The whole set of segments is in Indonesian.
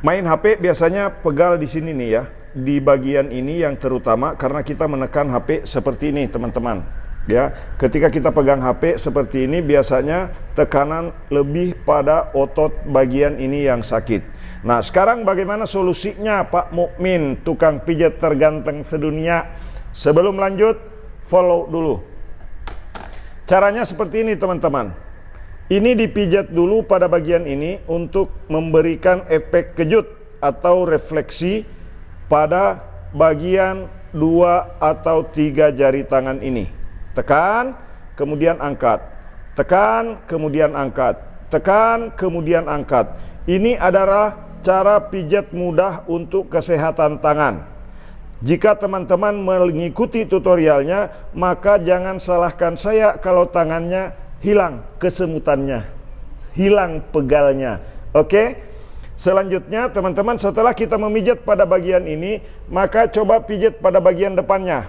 Main HP biasanya pegal di sini nih ya, di bagian ini yang terutama karena kita menekan HP seperti ini teman-teman. Ya, ketika kita pegang HP seperti ini biasanya tekanan lebih pada otot bagian ini yang sakit. Nah, sekarang bagaimana solusinya Pak Mukmin, tukang pijat terganteng sedunia? Sebelum lanjut, follow dulu. Caranya seperti ini teman-teman. Ini dipijat dulu pada bagian ini untuk memberikan efek kejut atau refleksi pada bagian 2 atau 3 jari tangan ini. Tekan, kemudian angkat. Tekan, kemudian angkat. Tekan, kemudian angkat. Ini adalah cara pijat mudah untuk kesehatan tangan. Jika teman-teman mengikuti tutorialnya, maka jangan salahkan saya kalau tangannya hilang kesemutannya, hilang pegalnya. Oke? Selanjutnya teman-teman, setelah kita memijat pada bagian ini, maka coba pijat pada bagian depannya.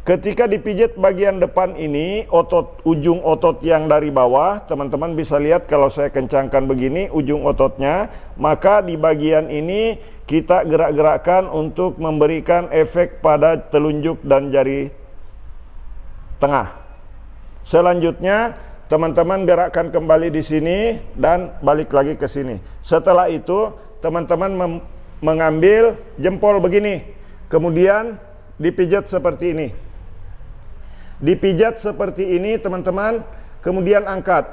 Ketika dipijat bagian depan ini, ujung otot yang dari bawah, teman-teman bisa lihat kalau saya kencangkan begini ujung ototnya, maka di bagian ini kita gerak-gerakkan untuk memberikan efek pada telunjuk dan jari tengah. Selanjutnya, teman-teman gerakkan kembali di sini dan balik lagi ke sini. Setelah itu, teman-teman mengambil jempol begini, kemudian dipijat seperti ini. Dipijat seperti ini, teman-teman, kemudian angkat.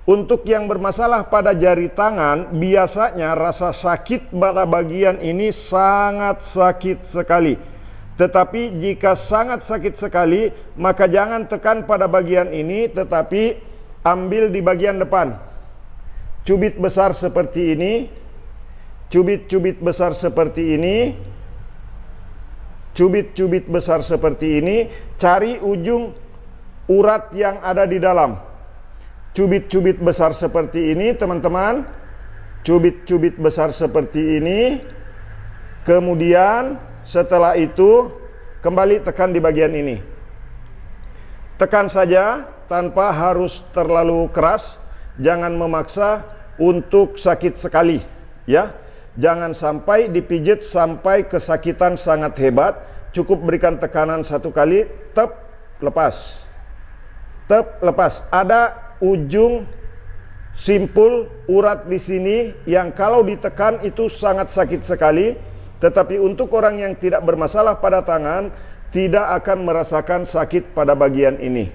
Untuk yang bermasalah pada jari tangan, biasanya rasa sakit pada bagian ini sangat sakit sekali. Tetapi jika sangat sakit sekali, maka jangan tekan pada bagian ini, tetapi ambil di bagian depan. Cubit besar seperti ini, cubit-cubit besar seperti ini, cubit-cubit besar seperti ini, cari ujung urat yang ada di dalam. Cubit-cubit besar seperti ini, teman-teman. Cubit-cubit besar seperti ini. Kemudian setelah itu kembali tekan di bagian ini. Tekan saja tanpa harus terlalu keras. Jangan memaksa untuk sakit sekali, ya. Jangan sampai dipijit sampai kesakitan sangat hebat. Cukup berikan tekanan 1 kali, tep, lepas. Tep, lepas. Ada ujung simpul urat di sini yang kalau ditekan itu sangat sakit sekali. Tetapi untuk orang yang tidak bermasalah pada tangan, tidak akan merasakan sakit pada bagian ini.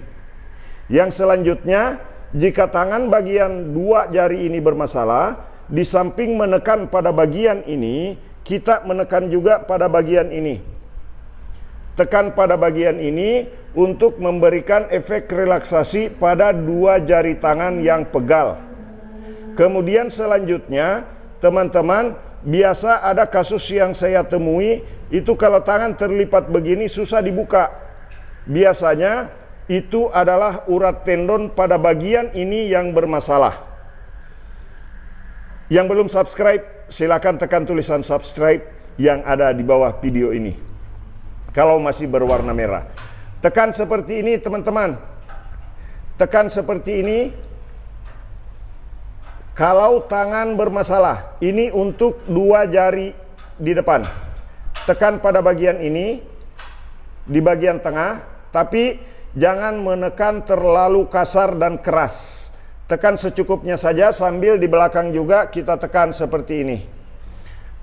Yang selanjutnya, jika tangan bagian 2 jari ini bermasalah, di samping menekan pada bagian ini, kita menekan juga pada bagian ini. Tekan pada bagian ini untuk memberikan efek relaksasi pada 2 jari tangan yang pegal. Kemudian selanjutnya, teman-teman, biasa ada kasus yang saya temui, itu kalau tangan terlipat begini susah dibuka. Biasanya itu adalah urat tendon pada bagian ini yang bermasalah. Yang belum subscribe, silakan tekan tulisan subscribe yang ada di bawah video ini. Kalau masih berwarna merah. Tekan seperti ini teman-teman. Tekan seperti ini. Kalau tangan bermasalah, ini untuk 2 jari di depan. Tekan pada bagian ini, di bagian tengah, tapi jangan menekan terlalu kasar dan keras. Tekan secukupnya saja sambil di belakang juga kita tekan seperti ini.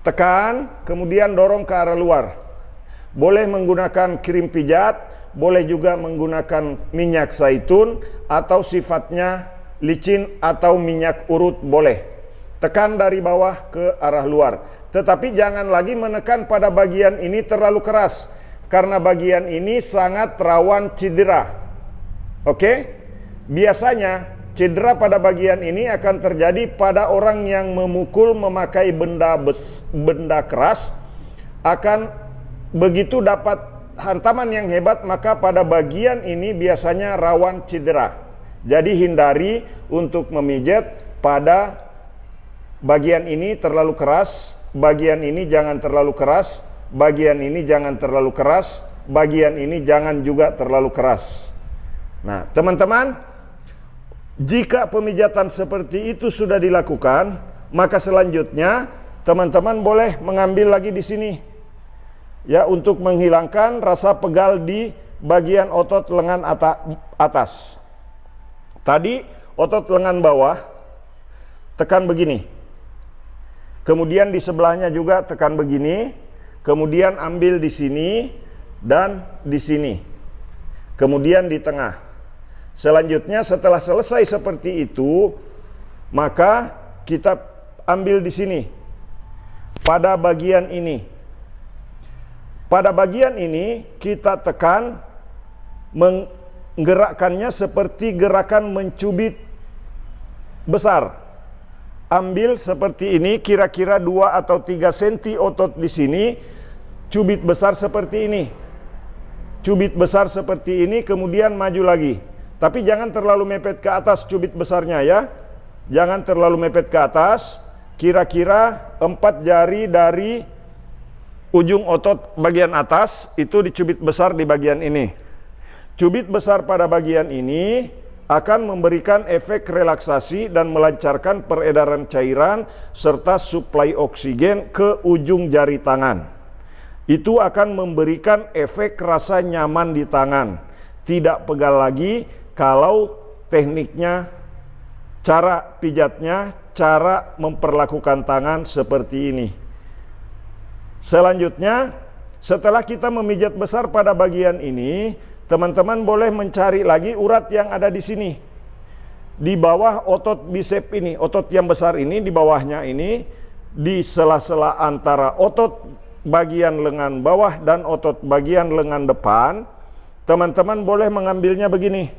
Tekan, kemudian dorong ke arah luar. Boleh menggunakan krim pijat, boleh juga menggunakan minyak zaitun, atau sifatnya licin atau minyak urut boleh. Tekan dari bawah ke arah luar. Tetapi jangan lagi menekan pada bagian ini terlalu keras, karena bagian ini sangat rawan cedera. Oke? Biasanya cedera pada bagian ini akan terjadi pada orang yang memukul memakai benda keras. Akan begitu dapat hantaman yang hebat, maka pada bagian ini biasanya rawan cedera. Jadi hindari untuk memijat pada bagian ini terlalu keras, bagian ini jangan terlalu keras, bagian ini jangan terlalu keras, bagian ini jangan juga terlalu keras. Nah, teman-teman, jika pemijatan seperti itu sudah dilakukan, maka selanjutnya teman-teman boleh mengambil lagi di sini. Ya, untuk menghilangkan rasa pegal di bagian otot lengan atas. Tadi otot lengan bawah tekan begini. Kemudian di sebelahnya juga tekan begini. Kemudian ambil di sini dan di sini. Kemudian di tengah. Selanjutnya setelah selesai seperti itu, maka kita ambil di sini pada bagian ini. Pada bagian ini kita tekan, menggerakkannya seperti gerakan mencubit besar. Ambil seperti ini, kira-kira 2 atau 3 cm otot di sini, cubit besar seperti ini. Cubit besar seperti ini, kemudian maju lagi. Tapi jangan terlalu mepet ke atas cubit besarnya ya. Jangan terlalu mepet ke atas. Kira-kira 4 jari dari ujung otot bagian atas itu dicubit besar di bagian ini. Cubit besar pada bagian ini akan memberikan efek relaksasi dan melancarkan peredaran cairan serta suplai oksigen ke ujung jari tangan. Itu akan memberikan efek rasa nyaman di tangan. Tidak pegal lagi kalau tekniknya, cara pijatnya, cara memperlakukan tangan seperti ini. Selanjutnya, setelah kita memijat besar pada bagian ini, teman-teman boleh mencari lagi urat yang ada di sini. Di bawah otot bisep ini, otot yang besar ini, di bawahnya ini, di sela-sela antara otot bagian lengan bawah dan otot bagian lengan depan, teman-teman boleh mengambilnya begini.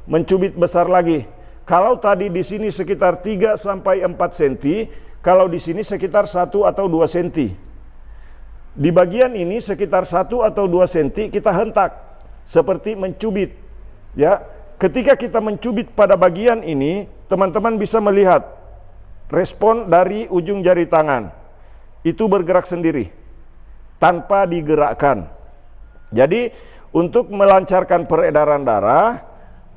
Mencubit besar lagi. Kalau tadi di sini sekitar 3 sampai 4 cm, kalau di sini sekitar 1 atau 2 cm. Di bagian ini sekitar 1 atau 2 cm kita hentak seperti mencubit. Ya, ketika kita mencubit pada bagian ini, teman-teman bisa melihat respon dari ujung jari tangan. Itu bergerak sendiri tanpa digerakkan. Jadi, untuk melancarkan peredaran darah,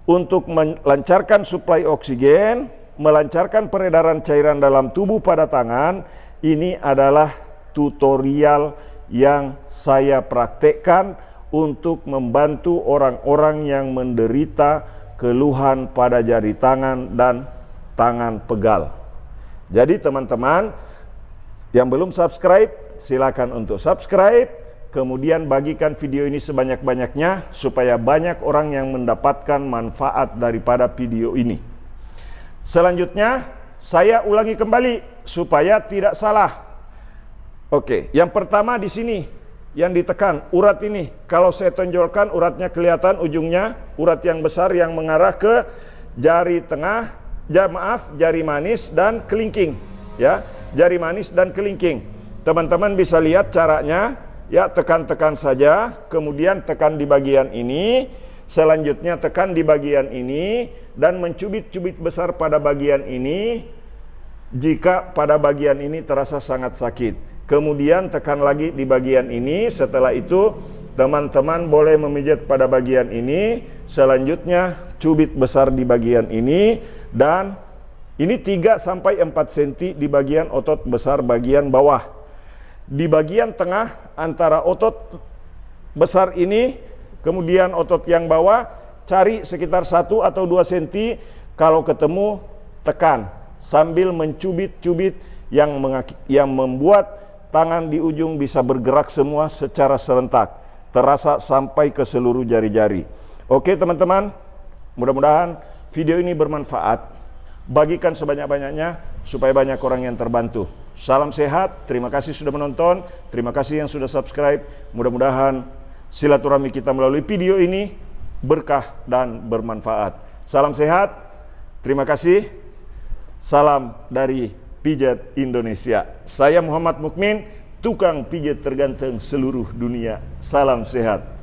untuk melancarkan suplai oksigen, melancarkan peredaran cairan dalam tubuh pada tangan, ini adalah tutorial yang saya praktekkan untuk membantu orang-orang yang menderita keluhan pada jari tangan dan tangan pegal. Jadi teman-teman yang belum subscribe, silakan untuk subscribe. Kemudian bagikan video ini sebanyak-banyaknya supaya banyak orang yang mendapatkan manfaat daripada video ini. Selanjutnya saya ulangi kembali supaya tidak salah. Oke, yang pertama di sini yang ditekan urat ini. Kalau saya tonjolkan uratnya kelihatan ujungnya, urat yang besar yang mengarah ke jari tengah, jari manis dan kelingking, ya. Jari manis dan kelingking. Teman-teman bisa lihat caranya. Ya, tekan-tekan saja, kemudian tekan di bagian ini, selanjutnya tekan di bagian ini, dan mencubit-cubit besar pada bagian ini, jika pada bagian ini terasa sangat sakit. Kemudian tekan lagi di bagian ini, setelah itu teman-teman boleh memijat pada bagian ini, selanjutnya cubit besar di bagian ini, dan ini 3 sampai 4 cm di bagian otot besar bagian bawah. Di bagian tengah antara otot besar ini, kemudian otot yang bawah, cari sekitar 1 atau 2 cm, kalau ketemu tekan sambil mencubit-cubit yang membuat tangan di ujung bisa bergerak semua secara serentak, terasa sampai ke seluruh jari-jari. Oke teman-teman, mudah-mudahan video ini bermanfaat. Bagikan sebanyak-banyaknya supaya banyak orang yang terbantu. Salam sehat, terima kasih sudah menonton, terima kasih yang sudah subscribe. Mudah-mudahan silaturahmi kita melalui video ini berkah dan bermanfaat. Salam sehat, terima kasih. Salam dari Pijat Indonesia. Saya Muhammad Mukmin, tukang pijat terganteng seluruh dunia. Salam sehat.